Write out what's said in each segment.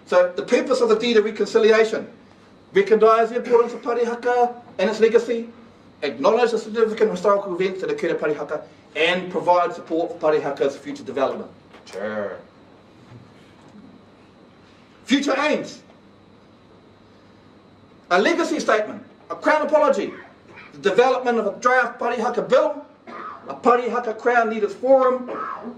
So the purpose of the deed of reconciliation: recognise the importance of Parihaka and its legacy, acknowledge the significant historical events that occurred at Parihaka, and provide support for Parihaka's future development. Sure. Future aims: a legacy statement, a Crown apology, the development of a draft Parihaka bill, a Parihaka Crown Leaders Forum,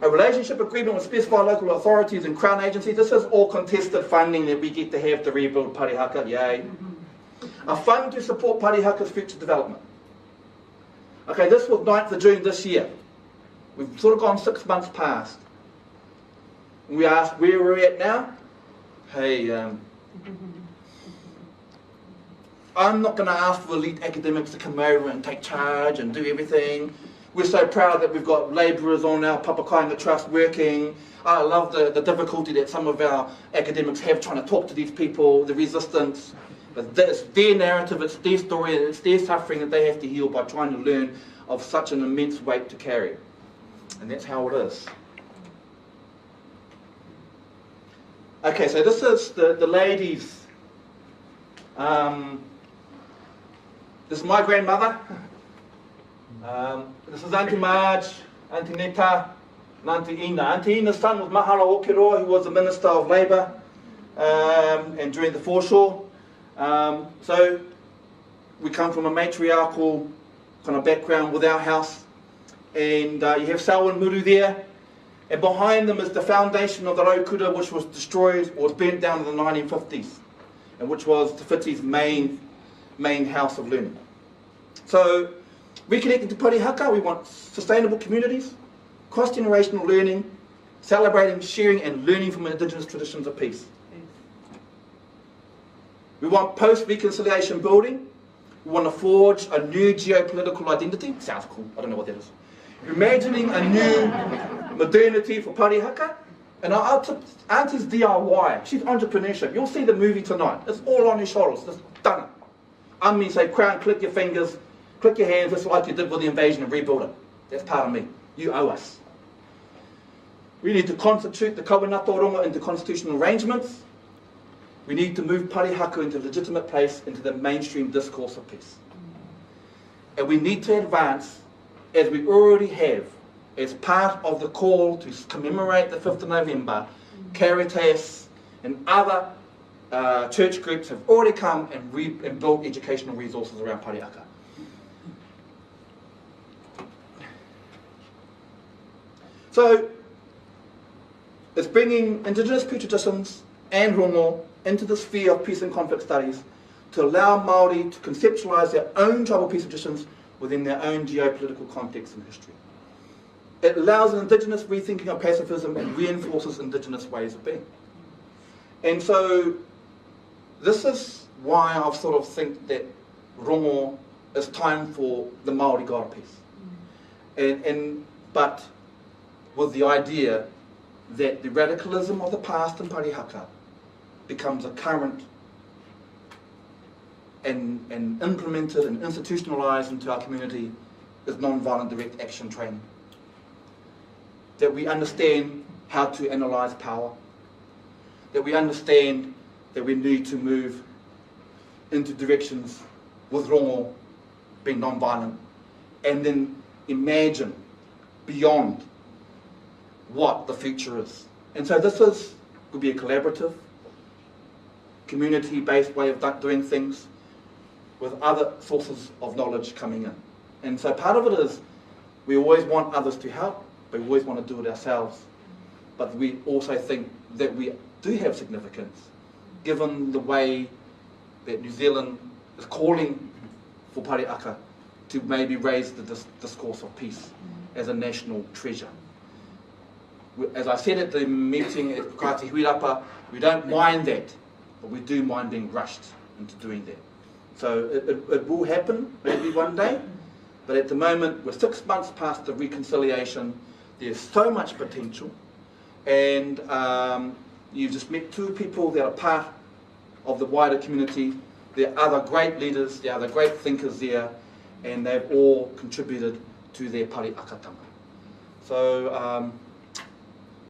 a relationship agreement with specified local authorities and Crown agencies. This is all contested funding that we get to have to rebuild Parihaka, yay. A fund to support Parihaka's future development. Okay, this was 9th of June this year. We've sort of gone 6 months past. We asked where we're at now. Hey, I'm not going to ask for elite academics to come over and take charge and do everything. We're so proud that we've got labourers on our Papakainga Trust working. I love the difficulty that some of our academics have trying to talk to these people, the resistance. But it's their narrative, it's their story, and it's their suffering that they have to heal by trying to learn of such an immense weight to carry. And that's how it is. Okay, so this is the ladies. This is my grandmother. This is Auntie Marge, Auntie Neta, and Auntie Ina. Auntie Ina's son was Mahara Okiroa, who was the Minister of Labour, and during the foreshore. So we come from a matriarchal kind of background with our house, and you have Sawa and Muru there, and behind them is the foundation of the Raukura, which was destroyed or was burnt down in the 1950s, and which was Te Whiti's main house of learning. So reconnecting to Parihaka, we want sustainable communities, cross-generational learning, celebrating, sharing and learning from Indigenous traditions of peace. We want post-reconciliation building. We want to forge a new geopolitical identity. Sounds cool, I don't know what that is. Imagining a new modernity for Parihaka. And our Auntie's DIY, she's entrepreneurship. You'll see the movie tonight. It's all on your shoulders, just done it. I mean, say, Crown, click your fingers, click your hands, just like you did with the invasion and rebuild it. That's part of me. You owe us. We need to constitute the Kawanata Ronga into constitutional arrangements. We need to move Parihaka into a legitimate place into the mainstream discourse of peace. And we need to advance, as we already have, as part of the call to commemorate the 5th of November, Caritas and other church groups have already come and built educational resources around Parihaka. So, it's bringing Indigenous peace traditions and rongo into the sphere of peace and conflict studies to allow Māori to conceptualise their own tribal peace traditions within their own geopolitical context and history. It allows an Indigenous rethinking of pacifism and reinforces Indigenous ways of being. And so, this is why I sort of think that rongo is time for the Māori God of peace. But with the idea that the radicalism of the past in Parihaka becomes a current and implemented and institutionalised into our community as non-violent direct action training. That we understand how to analyse power, that we understand that we need to move into directions with rongo being non-violent, and then imagine beyond what the future is. And so this could be a collaborative, community-based way of doing things with other sources of knowledge coming in. And so part of it is we always want others to help, we always want to do it ourselves, but we also think that we do have significance given the way that New Zealand is calling for Parihaka to maybe raise the discourse of peace as a national treasure. As I said at the meeting at Kati Huirapa, we don't mind that, but we do mind being rushed into doing that. So it will happen maybe one day, but at the moment we're 6 months past the reconciliation. There's so much potential, and you've just met 2 people that are part of the wider community. There are other great leaders, there are other great thinkers there, and they've all contributed to their Parihakatanga. So